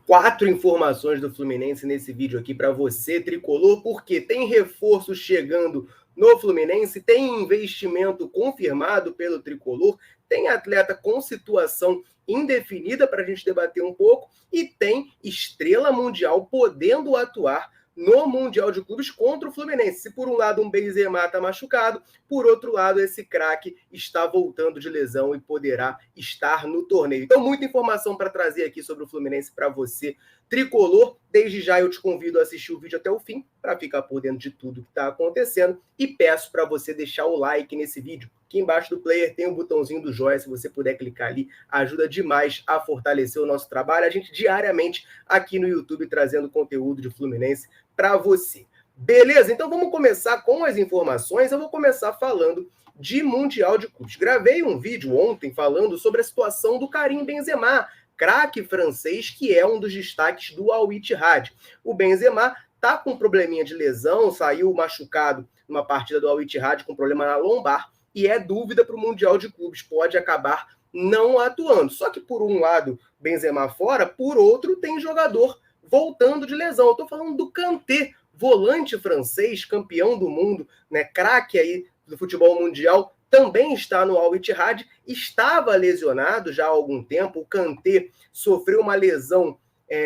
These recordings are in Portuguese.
4 informações do Fluminense nesse vídeo aqui para você, tricolor, porque tem reforço chegando no Fluminense, tem investimento confirmado pelo tricolor, tem atleta com situação indefinida para a gente debater um pouco e tem estrela mundial podendo atuar no Mundial de Clubes contra o Fluminense. Se por um lado um Benzema está machucado, por outro lado esse craque está voltando de lesão e poderá estar no torneio. Então, muita informação para trazer aqui sobre o Fluminense para você, tricolor. Desde já eu te convido a assistir o vídeo até o fim para ficar por dentro de tudo que está acontecendo e peço para você deixar o like nesse vídeo. Aqui embaixo do player tem o botãozinho do joia, se você puder clicar ali, ajuda demais a fortalecer o nosso trabalho. A gente diariamente aqui no YouTube trazendo conteúdo de Fluminense para você. Beleza? Então vamos começar com as informações. Eu vou começar falando de Mundial de Clubes. Gravei um vídeo ontem falando sobre a situação do Karim Benzema, craque francês que é um dos destaques do Al Ittihad. O Benzema tá com um probleminha de lesão, saiu machucado numa partida do Al Ittihad com problema na lombar e é dúvida para o Mundial de Clubes, pode acabar não atuando. Só que por um lado, Benzema fora, por outro tem jogador voltando de lesão. Eu estou falando do Kanté, volante francês, campeão do mundo, né, craque aí do futebol mundial, também está no Al Ittihad, estava lesionado já há algum tempo. O Kanté sofreu uma lesão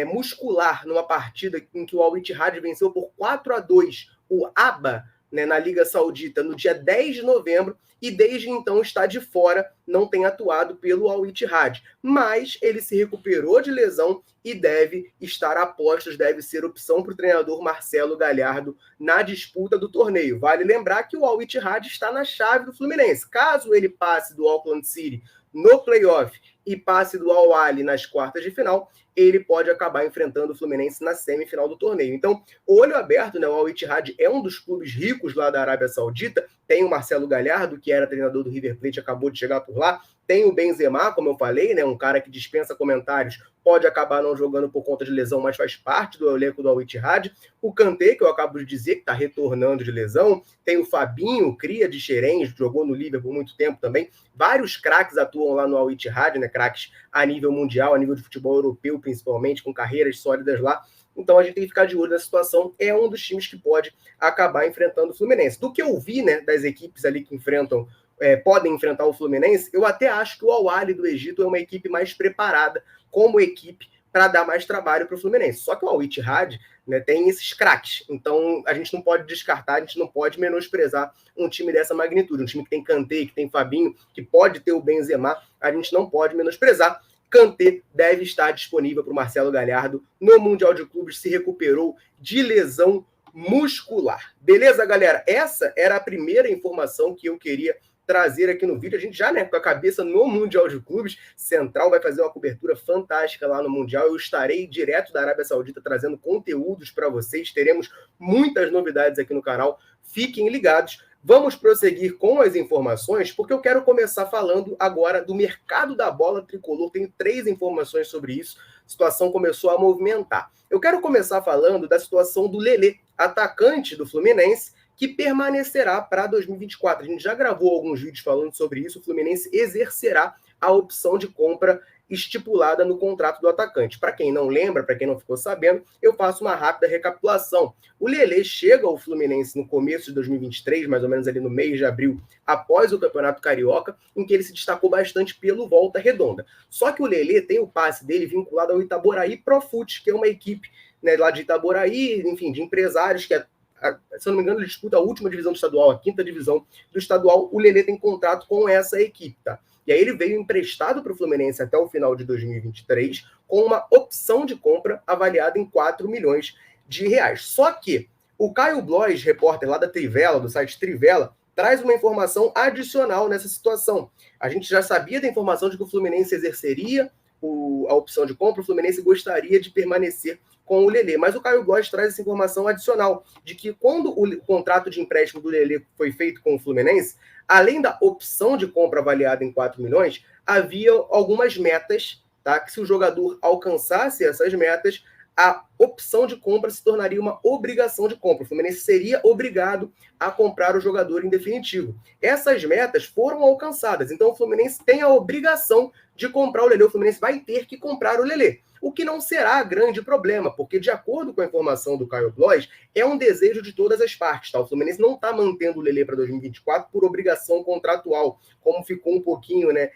muscular numa partida em que o Al Ittihad venceu por 4-2 o ABA, né, na Liga Saudita no dia 10 de novembro, e desde então está de fora, não tem atuado pelo Al Ittihad. Mas ele se recuperou de lesão e deve estar a postos, deve ser opção para o treinador Marcelo Galhardo na disputa do torneio. Vale lembrar que o Al Ittihad está na chave do Fluminense. Caso ele passe do Auckland City no playoff e passe do Al Ahly nas quartas de final, ele pode acabar enfrentando o Fluminense na semifinal do torneio. Então, olho aberto, né? O Al Ittihad é um dos clubes ricos lá da Arábia Saudita. Tem o Marcelo Galhardo, que era treinador do River Plate, acabou de chegar por lá. Tem o Benzema, como eu falei, né? Um cara que dispensa comentários, pode acabar não jogando por conta de lesão, mas faz parte do elenco do Al Ittihad. O Kanté, que eu acabo de dizer, que está retornando de lesão. Tem o Fabinho, cria de Xerém, jogou no Liverpool por muito tempo também. Vários craques atuam lá no Al Ittihad, né? Craques a nível mundial, a nível de futebol europeu, principalmente, com carreiras sólidas lá. Então a gente tem que ficar de olho na situação. É um dos times que pode acabar enfrentando o Fluminense. Do que eu vi, né, das equipes ali que enfrentam, podem enfrentar o Fluminense, eu até acho que o Al Ahly do Egito é uma equipe mais preparada como equipe para dar mais trabalho para o Fluminense. Só que o Al Ittihad, né, tem esses craques. Então a gente não pode descartar, a gente não pode menosprezar um time dessa magnitude. Um time que tem Kanté, que tem Fabinho, que pode ter o Benzema, a gente não pode menosprezar. Kanté deve estar disponível para o Marcelo Galhardo no Mundial de Clubes, se recuperou de lesão muscular. Beleza, galera? Essa era a primeira informação que eu queria trazer aqui no vídeo. A gente já, né, com a cabeça no Mundial de Clubes, Central vai fazer uma cobertura fantástica lá no Mundial. Eu estarei direto da Arábia Saudita trazendo conteúdos para vocês. Teremos muitas novidades aqui no canal. Fiquem ligados. Vamos prosseguir com as informações, porque eu quero começar falando agora do mercado da bola tricolor. Tenho 3 informações sobre isso. A situação começou a movimentar. Eu quero começar falando da situação do Lelê, atacante do Fluminense, que permanecerá para 2024. A gente já gravou alguns vídeos falando sobre isso. O Fluminense exercerá a opção de compra estipulada no contrato do atacante. Para quem não lembra, para quem não ficou sabendo, eu faço uma rápida recapitulação. O Lelê chega ao Fluminense no começo de 2023, mais ou menos ali no mês de abril, após o Campeonato Carioca, em que ele se destacou bastante pelo Volta Redonda. Só que o Lelê tem o passe dele vinculado ao Itaboraí Profut, que é uma equipe, né, lá de Itaboraí, enfim, de empresários que se eu não me engano, ele disputa a última divisão do estadual, a 5ª divisão do estadual. O Lelê tem contrato com essa equipe, tá? E aí ele veio emprestado para o Fluminense até o final de 2023 com uma opção de compra avaliada em 4 milhões de reais. Só que o Caio Blois, repórter lá da Trivela, do site Trivela, traz uma informação adicional nessa situação. A gente já sabia da informação de que o Fluminense exerceria a opção de compra, o Fluminense gostaria de permanecer com o Lelê, mas o Caio Blois traz essa informação adicional, de que quando o contrato de empréstimo do Lelê foi feito com o Fluminense, além da opção de compra avaliada em 4 milhões, havia algumas metas, tá? Que se o jogador alcançasse essas metas, a opção de compra se tornaria uma obrigação de compra. O Fluminense seria obrigado a comprar o jogador em definitivo. Essas metas foram alcançadas, então o Fluminense tem a obrigação de comprar o Lelê. O Fluminense vai ter que comprar o Lelê. o que não será grande problema, porque de acordo com a informação do Caio Blois, é um desejo de todas as partes, tá? O Fluminense não está mantendo o Lelê para 2024 por obrigação contratual, como ficou um pouquinho, né,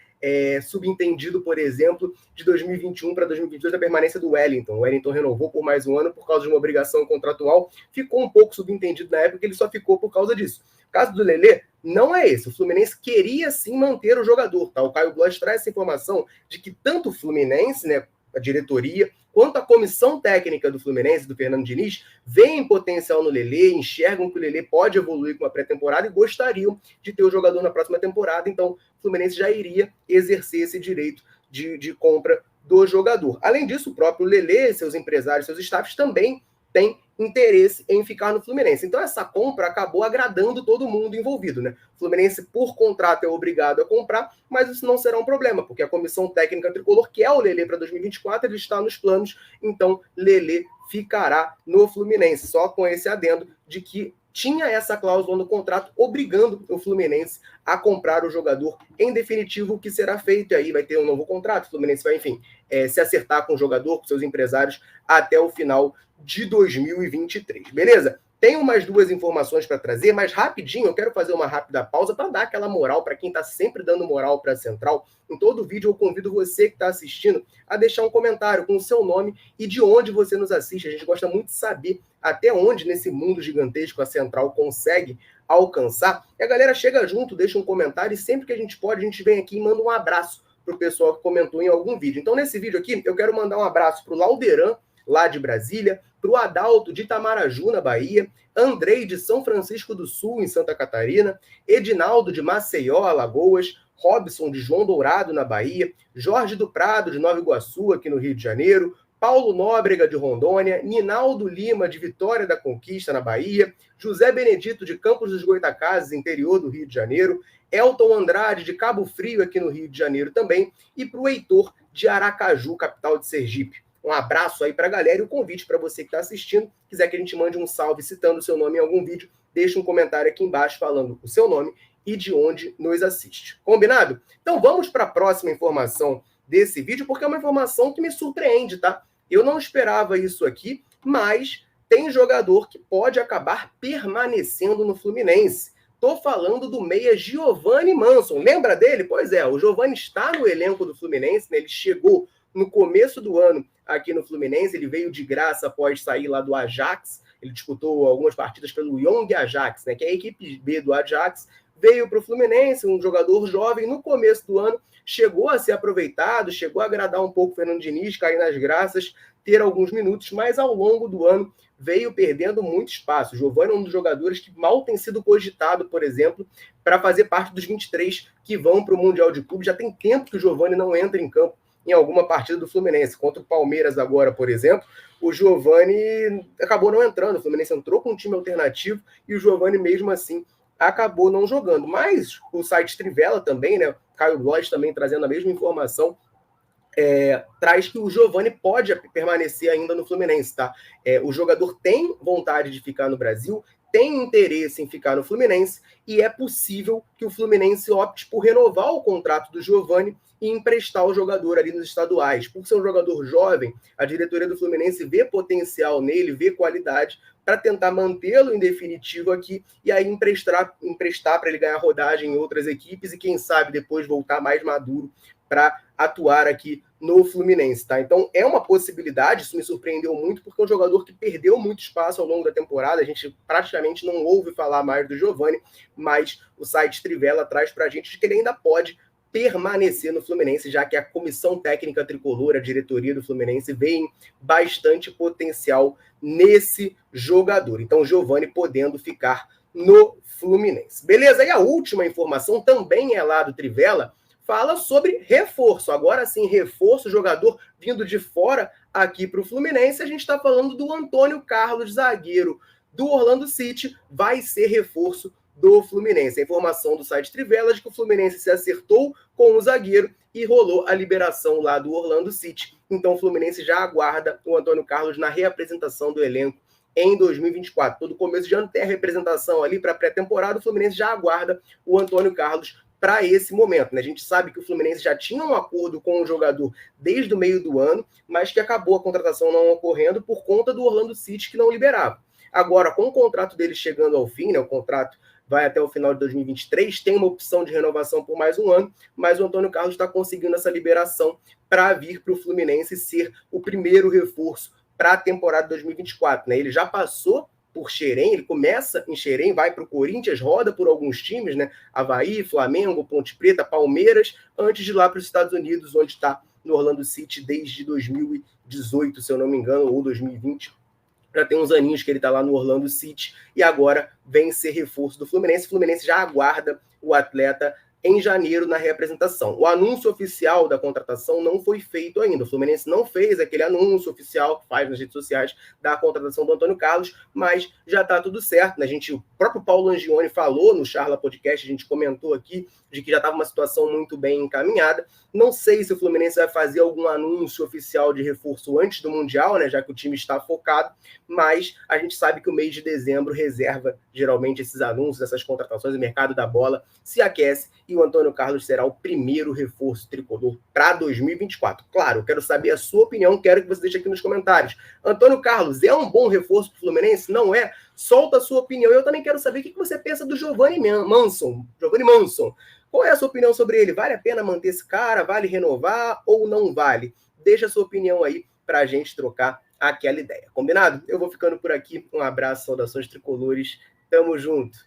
subentendido, por exemplo, de 2021 para 2022 da permanência do Wellington. O Wellington renovou por mais um ano por causa de uma obrigação contratual, ficou um pouco subentendido na época que ele só ficou por causa disso. O caso do Lelê não é esse. O Fluminense queria sim manter o jogador, tá? O Caio Blois traz essa informação de que tanto o Fluminense, né, a diretoria, quanto a comissão técnica do Fluminense, do Fernando Diniz, veem potencial no Lelê, enxergam que o Lelê pode evoluir com a pré-temporada e gostariam de ter o jogador na próxima temporada. Então, o Fluminense já iria exercer esse direito de compra do jogador. Além disso, o próprio Lelê, seus empresários, seus staffs também têm interesse em ficar no Fluminense. Então, essa compra acabou agradando todo mundo envolvido, né? O Fluminense, por contrato, é obrigado a comprar, mas isso não será um problema, porque a comissão técnica tricolor quer o Lelê para 2024, ele está nos planos, então Lelê ficará no Fluminense, só com esse adendo de que tinha essa cláusula no contrato obrigando o Fluminense a comprar o jogador. Em definitivo, o que será feito? E aí vai ter um novo contrato, o Fluminense vai, enfim, se acertar com o jogador, com seus empresários, até o final de 2023, beleza? Tenho mais duas informações para trazer, mas rapidinho, eu quero fazer uma rápida pausa para dar aquela moral para quem está sempre dando moral para a Central. Em todo vídeo eu convido você que está assistindo a deixar um comentário com o seu nome e de onde você nos assiste. A gente gosta muito de saber até onde nesse mundo gigantesco a Central consegue alcançar. E a galera chega junto, deixa um comentário e sempre que a gente pode, a gente vem aqui e manda um abraço para o pessoal que comentou em algum vídeo. Então nesse vídeo aqui eu quero mandar um abraço para o Lauderan, lá de Brasília, para o Adalto de Itamaraju, na Bahia, Andrei de São Francisco do Sul, em Santa Catarina, Edinaldo de Maceió, Alagoas, Robson de João Dourado, na Bahia, Jorge do Prado de Nova Iguaçu, aqui no Rio de Janeiro, Paulo Nóbrega de Rondônia, Ninaldo Lima de Vitória da Conquista, na Bahia, José Benedito de Campos dos Goytacazes, interior do Rio de Janeiro, Elton Andrade de Cabo Frio, aqui no Rio de Janeiro também, e para o Heitor de Aracaju, capital de Sergipe. Um abraço aí para a galera e o convite para você que está assistindo. Quiser que a gente mande um salve citando o seu nome em algum vídeo, deixa um comentário aqui embaixo falando o seu nome e de onde nos assiste. Combinado? Então vamos para a próxima informação desse vídeo, porque é uma informação que me surpreende, tá? Eu não esperava isso aqui, mas tem jogador que pode acabar permanecendo no Fluminense. Estou falando do meia Giovanni Manson. Lembra dele? Pois é, o Giovanni está no elenco do Fluminense, né? Ele chegou no começo do ano aqui no Fluminense, ele veio de graça após sair lá do Ajax, ele disputou algumas partidas pelo Young Ajax, né, que é a equipe B do Ajax, veio para o Fluminense, um jogador jovem, no começo do ano, chegou a ser aproveitado, chegou a agradar um pouco o Fernando Diniz, cair nas graças, ter alguns minutos, mas ao longo do ano veio perdendo muito espaço. O Giovanni é um dos jogadores que mal tem sido cogitado, por exemplo, para fazer parte dos 23 que vão para o Mundial de Clubes. Já tem tempo que o Giovanni não entra em campo em alguma partida do Fluminense. Contra o Palmeiras agora, por exemplo, o Giovanni acabou não entrando. O Fluminense entrou com um time alternativo e o Giovanni, mesmo assim, acabou não jogando. Mas o site Trivela também, né? Caio Blois também trazendo a mesma informação, traz que o Giovanni pode permanecer ainda no Fluminense, tá? O jogador tem vontade de ficar no Brasil, tem interesse em ficar no Fluminense e é possível que o Fluminense opte por renovar o contrato do Giovanni e emprestar o jogador ali nos estaduais. Por ser um jogador jovem, a diretoria do Fluminense vê potencial nele, vê qualidade para tentar mantê-lo em definitivo aqui e aí emprestar para ele ganhar rodagem em outras equipes e quem sabe depois voltar mais maduro para atuar aqui no Fluminense, tá? Então é uma possibilidade, isso me surpreendeu muito, porque é um jogador que perdeu muito espaço ao longo da temporada, a gente praticamente não ouve falar mais do Giovanni, mas o site Trivela traz para a gente de que ele ainda pode permanecer no Fluminense, já que a comissão técnica tricolor, a diretoria do Fluminense, vê bastante potencial nesse jogador. Então o Giovanni podendo ficar no Fluminense. Beleza? E a última informação também é lá do Trivela, fala sobre reforço. Agora sim, reforço, jogador vindo de fora aqui para o Fluminense. A gente está falando do Antônio Carlos, zagueiro do Orlando City, vai ser reforço do Fluminense. A informação do site Trivela de que o Fluminense se acertou com o zagueiro e rolou a liberação lá do Orlando City. Então o Fluminense já aguarda o Antônio Carlos na reapresentação do elenco em 2024. Todo começo de ano tem a representação ali para a pré-temporada, o Fluminense já aguarda o Antônio Carlos para esse momento, né? A gente sabe que o Fluminense já tinha um acordo com o jogador desde o meio do ano, mas que acabou a contratação não ocorrendo por conta do Orlando City, que não liberava. Agora, com o contrato dele chegando ao fim, né, o contrato vai até o final de 2023, tem uma opção de renovação por mais um ano, mas o Antônio Carlos está conseguindo essa liberação para vir para o Fluminense ser o primeiro reforço para a temporada 2024. Né? Ele já passou por Xerém, ele começa em Xerém, vai para o Corinthians, roda por alguns times, né? Avaí, Flamengo, Ponte Preta, Palmeiras, antes de ir lá para os Estados Unidos, onde está no Orlando City desde 2018, se eu não me engano, ou 2020. Já tem uns aninhos que ele está lá no Orlando City e agora vem ser reforço do Fluminense. O Fluminense já aguarda o atleta em janeiro na representação. O anúncio oficial da contratação não foi feito ainda. O Fluminense não fez aquele anúncio oficial que faz nas redes sociais da contratação do Antônio Carlos, mas já está tudo certo. Né? O próprio Paulo Angione falou no Charla Podcast, a gente comentou aqui, de que já estava uma situação muito bem encaminhada. Não sei se o Fluminense vai fazer algum anúncio oficial de reforço antes do Mundial, né, já que o time está focado, mas a gente sabe que o mês de dezembro reserva geralmente esses anúncios, essas contratações, o mercado da bola se aquece e o Antônio Carlos será o primeiro reforço tricolor para 2024. Claro, eu quero saber a sua opinião, quero que você deixe aqui nos comentários. Antônio Carlos é um bom reforço para o Fluminense? Não é? Solta a sua opinião. Eu também quero saber o que você pensa do Giovanni Manson. Qual é a sua opinião sobre ele? Vale a pena manter esse cara? Vale renovar ou não vale? Deixa a sua opinião aí para a gente trocar aquela ideia. Combinado? Eu vou ficando por aqui. Um abraço, saudações tricolores. Tamo junto.